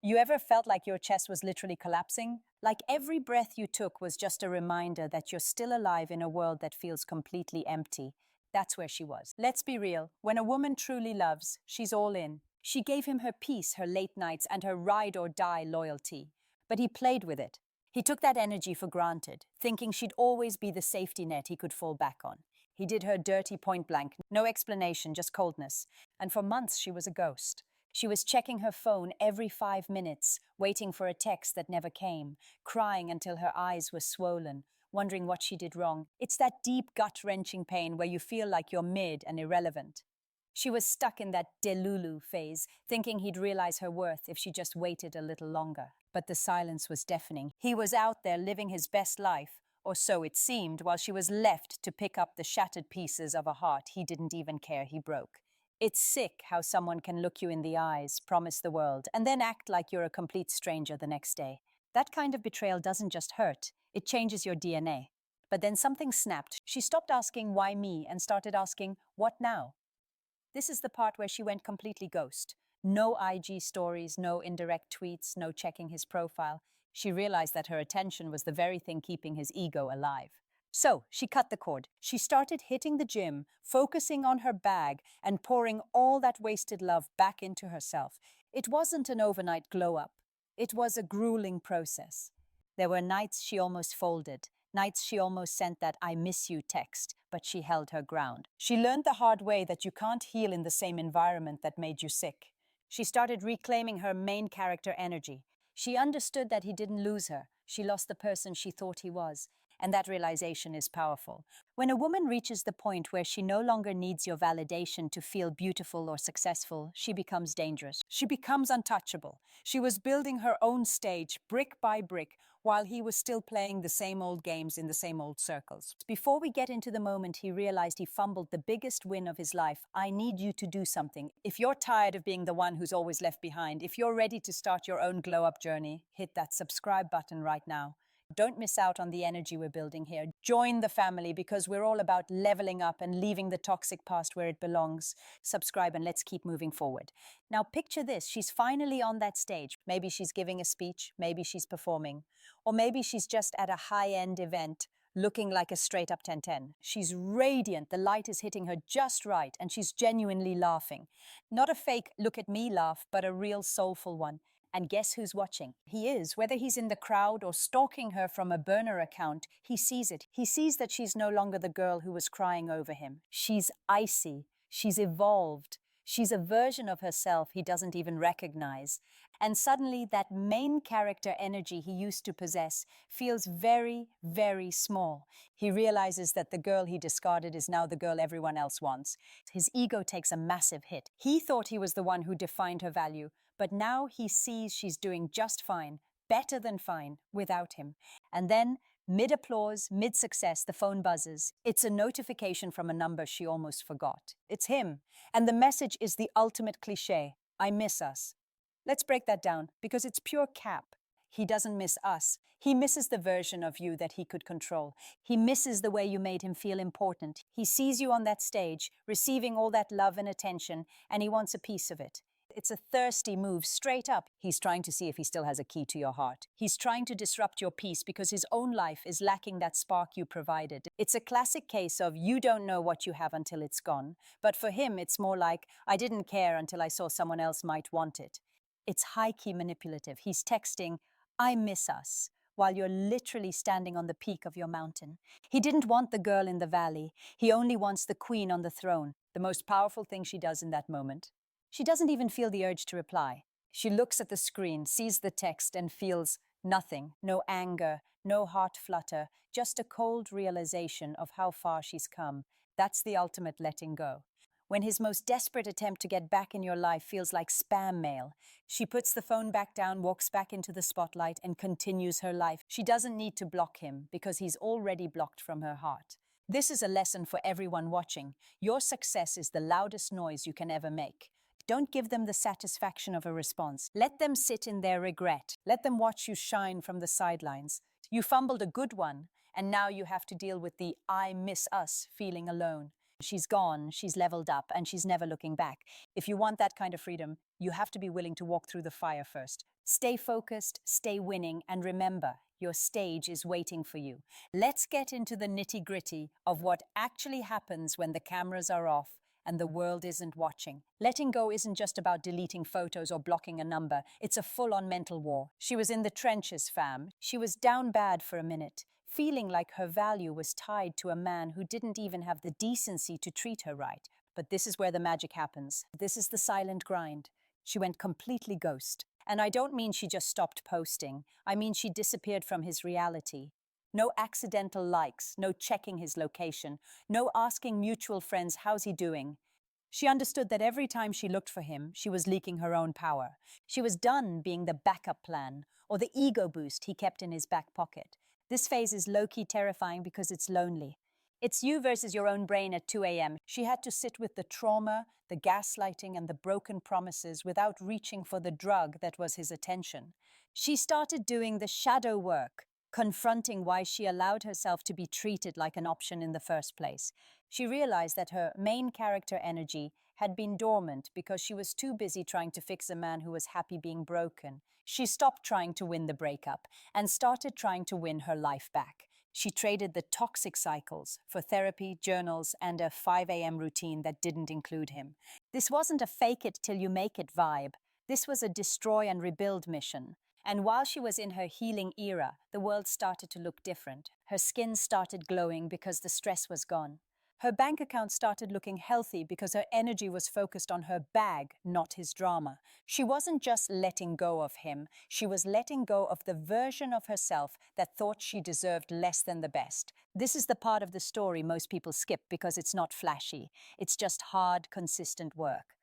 You ever felt like your chest was literally collapsing? Like every breath you took was just a reminder that you're still alive in a world that feels completely empty? That's where she was. Let's be real. When a woman truly loves, she's all in. She gave him her peace, her late nights, and her ride or die loyalty. But he played with it. He took that energy for granted, thinking she'd always be the safety net he could fall back on. He did her dirty point blank, no explanation, just coldness. And for months she was a ghost. She was checking her phone every 5 minutes, waiting for a text that never came, crying until her eyes were swollen, wondering what she did wrong. It's that deep gut-wrenching pain where you feel like you're mid and irrelevant. She was stuck in that delulu phase, thinking he'd realize her worth if she just waited a little longer. But the silence was deafening. He was out there living his best life, or so it seemed, while she was left to pick up the shattered pieces of a heart he didn't even care he broke. It's sick how someone can look you in the eyes, promise the world, and then act like you're a complete stranger the next day. That kind of betrayal doesn't just hurt, it changes your DNA. But then something snapped. She stopped asking, "Why me?" and started asking, "What now?" This is the part where she went completely ghost. No IG stories, no indirect tweets, no checking his profile. She realized that her attention was the very thing keeping his ego alive. So she cut the cord. She started hitting the gym, focusing on her bag, and pouring all that wasted love back into herself. It wasn't an overnight glow up. It was a grueling process. There were nights she almost folded, nights she almost sent that "I miss you" text, but she held her ground. She learned the hard way that you can't heal in the same environment that made you sick. She started reclaiming her main character energy. She understood that he didn't lose her. She lost the person she thought he was. And that realization is powerful. When a woman reaches the point where she no longer needs your validation to feel beautiful or successful, she becomes dangerous. She becomes untouchable. She was building her own stage, brick by brick, while he was still playing the same old games in the same old circles. Before we get into the moment he realized he fumbled the biggest win of his life, I need you to do something. If you're tired of being the one who's always left behind, if you're ready to start your own glow-up journey, hit that subscribe button right now. Don't miss out on the energy we're building here. Join the family because we're all about leveling up and leaving the toxic past where it belongs. Subscribe and let's keep moving forward. Now picture this, she's finally on that stage. Maybe she's giving a speech, maybe she's performing, or maybe she's just at a high-end event looking like a straight-up 10-10. She's radiant, the light is hitting her just right, and she's genuinely laughing. Not a fake look at me laugh, but a real soulful one. And guess who's watching? He is. Whether he's in the crowd or stalking her from a burner account, he sees it. He sees that she's no longer the girl who was crying over him. She's icy. She's evolved. She's a version of herself he doesn't even recognize. And suddenly that main character energy he used to possess feels very, very small. He realizes that the girl he discarded is now the girl everyone else wants. His ego takes a massive hit. He thought he was the one who defined her value, but now he sees she's doing just fine, better than fine, without him. And then, mid-applause, mid-success, the phone buzzes. It's a notification from a number she almost forgot. It's him. And the message is the ultimate cliché, I miss us. Let's break that down, because it's pure cap. He doesn't miss us. He misses the version of you that he could control. He misses the way you made him feel important. He sees you on that stage, receiving all that love and attention, and he wants a piece of it. It's a thirsty move, straight up. He's trying to see if he still has a key to your heart. He's trying to disrupt your peace because his own life is lacking that spark you provided. It's a classic case of you don't know what you have until it's gone. But for him, it's more like, I didn't care until I saw someone else might want it. It's high-key manipulative. He's texting, I miss us, while you're literally standing on the peak of your mountain. He didn't want the girl in the valley. He only wants the queen on the throne, the most powerful thing she does in that moment. She doesn't even feel the urge to reply. She looks at the screen, sees the text, and feels nothing. No anger, no heart flutter, just a cold realization of how far she's come. That's the ultimate letting go. When his most desperate attempt to get back in your life feels like spam mail, she puts the phone back down, walks back into the spotlight, and continues her life. She doesn't need to block him because he's already blocked from her heart. This is a lesson for everyone watching. Your success is the loudest noise you can ever make. Don't give them the satisfaction of a response. Let them sit in their regret. Let them watch you shine from the sidelines. You fumbled a good one, and now you have to deal with the I miss us feeling alone. She's gone, she's leveled up, and she's never looking back. If you want that kind of freedom, You have to be willing to walk through the fire first. Stay focused, stay winning, and remember, your stage is waiting for you. Let's get into the nitty-gritty of what actually happens when the cameras are off and the world isn't watching. Letting go isn't just about deleting photos or blocking a number. It's a full-on mental war. She was in the trenches, fam. She was down bad for a minute, feeling like her value was tied to a man who didn't even have the decency to treat her right. But this is where the magic happens. This is the silent grind. She went completely ghost. And I don't mean she just stopped posting. I mean she disappeared from his reality. No accidental likes, no checking his location, no asking mutual friends, how's he doing? She understood that every time she looked for him, she was leaking her own power. She was done being the backup plan or the ego boost he kept in his back pocket. This phase is low-key terrifying because it's lonely. It's you versus your own brain at 2 a.m. She had to sit with the trauma, the gaslighting, and the broken promises without reaching for the drug that was his attention. She started doing the shadow work, confronting why she allowed herself to be treated like an option in the first place. She realized that her main character energy had been dormant because she was too busy trying to fix a man who was happy being broken. She stopped trying to win the breakup and started trying to win her life back. She traded the toxic cycles for therapy, journals, and a 5 a.m. routine that didn't include him. This wasn't a fake it till you make it vibe. This was a destroy and rebuild mission. And while she was in her healing era, the world started to look different. Her skin started glowing because the stress was gone. Her bank account started looking healthy because her energy was focused on her bag, not his drama. She wasn't just letting go of him, she was letting go of the version of herself that thought she deserved less than the best. This is the part of the story most people skip because it's not flashy. It's just hard, consistent work.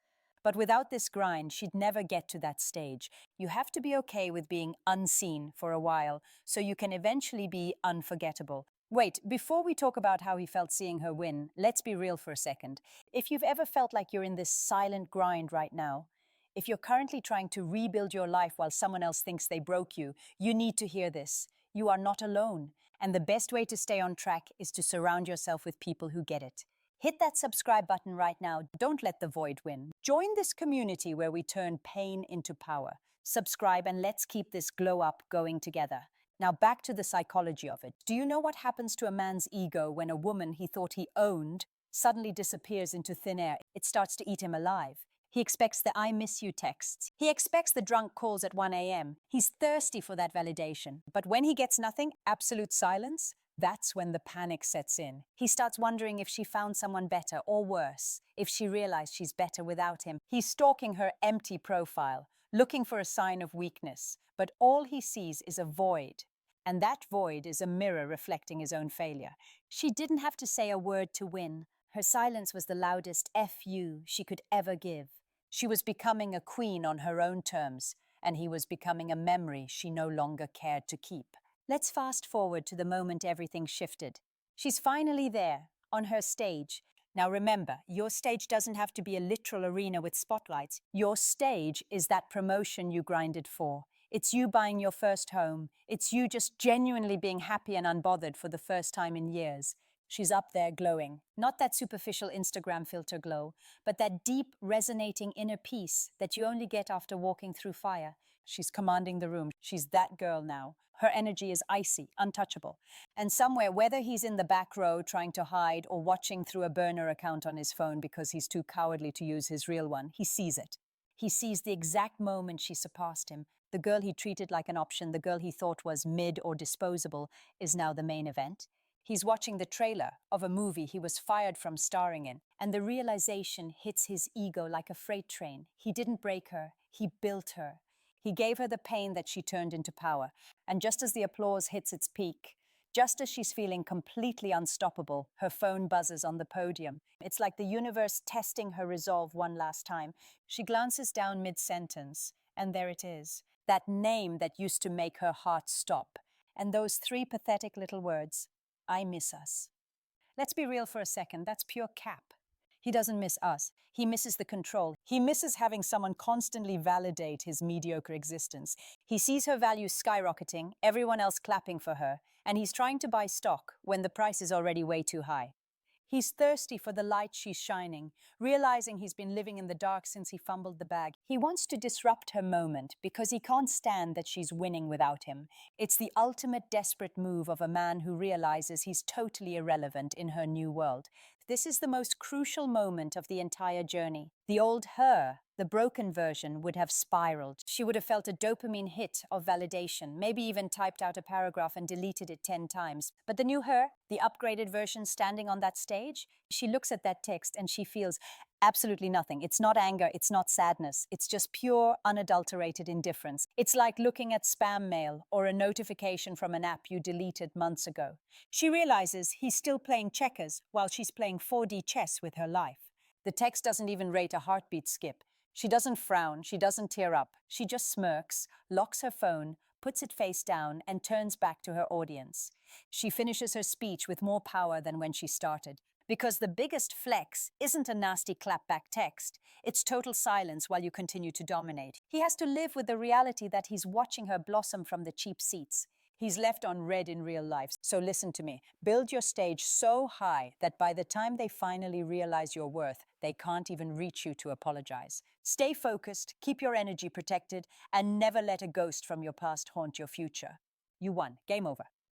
But without this grind, she'd never get to that stage. You have to be okay with being unseen for a while so you can eventually be unforgettable. Wait, before we talk about how he felt seeing her win, let's be real for a second. If you've ever felt like you're in this silent grind right now, if you're currently trying to rebuild your life while someone else thinks they broke you, you need to hear this. You are not alone. And the best way to stay on track is to surround yourself with people who get it. Hit that subscribe button right now. Don't let the void win. Join this community where we turn pain into power. Subscribe and let's keep this glow up going together. Now back to the psychology of it. Do you know what happens to a man's ego when a woman he thought he owned suddenly disappears into thin air? It starts to eat him alive. He expects the I miss you texts. He expects the drunk calls at 1 a.m. He's thirsty for that validation. But when he gets nothing, absolute silence, that's when the panic sets in. He starts wondering if she found someone better or worse, if she realized she's better without him. He's stalking her empty profile, looking for a sign of weakness, but all he sees is a void. And that void is a mirror reflecting his own failure. She didn't have to say a word to win. Her silence was the loudest F you she could ever give. She was becoming a queen on her own terms, and he was becoming a memory she no longer cared to keep. Let's fast forward to the moment everything shifted. She's finally there, on her stage. Now remember, your stage doesn't have to be a literal arena with spotlights. Your stage is that promotion you grinded for. It's you buying your first home. It's you just genuinely being happy and unbothered for the first time in years. She's up there glowing. Not that superficial Instagram filter glow, but that deep, resonating inner peace that you only get after walking through fire. She's commanding the room. She's that girl now. Her energy is icy, untouchable. And somewhere, whether he's in the back row trying to hide or watching through a burner account on his phone because he's too cowardly to use his real one, he sees it. He sees the exact moment she surpassed him. The girl he treated like an option, the girl he thought was mid or disposable, is now the main event. He's watching the trailer of a movie he was fired from starring in, and the realization hits his ego like a freight train. He didn't break her, he built her. He gave her the pain that she turned into power. And just as the applause hits its peak, just as she's feeling completely unstoppable, her phone buzzes on the podium. It's like the universe testing her resolve one last time. She glances down mid-sentence, and there it is. That name that used to make her heart stop. And those three pathetic little words, I miss us. Let's be real for a second, that's pure cap. He doesn't miss us. He misses the control. He misses having someone constantly validate his mediocre existence. He sees her value skyrocketing, everyone else clapping for her, and he's trying to buy stock when the price is already way too high. He's thirsty for the light she's shining, realizing he's been living in the dark since he fumbled the bag. He wants to disrupt her moment because he can't stand that she's winning without him. It's the ultimate desperate move of a man who realizes he's totally irrelevant in her new world. This is the most crucial moment of the entire journey. The old her, the broken version, would have spiraled. She would have felt a dopamine hit of validation, maybe even typed out a paragraph and deleted it 10 times. But the new her, the upgraded version standing on that stage, she looks at that text and she feels absolutely nothing. It's not anger, it's not sadness. It's just pure, unadulterated indifference. It's like looking at spam mail or a notification from an app you deleted months ago. She realizes he's still playing checkers while she's playing 4D chess with her life. The text doesn't even rate a heartbeat skip. She doesn't frown, she doesn't tear up. She just smirks, locks her phone, puts it face down, and turns back to her audience. She finishes her speech with more power than when she started. Because the biggest flex isn't a nasty clapback text, it's total silence while you continue to dominate. He has to live with the reality that he's watching her blossom from the cheap seats. He's left on red in real life. So listen to me. Build your stage so high that by the time they finally realize your worth, they can't even reach you to apologize. Stay focused, keep your energy protected, and never let a ghost from your past haunt your future. You won. Game over.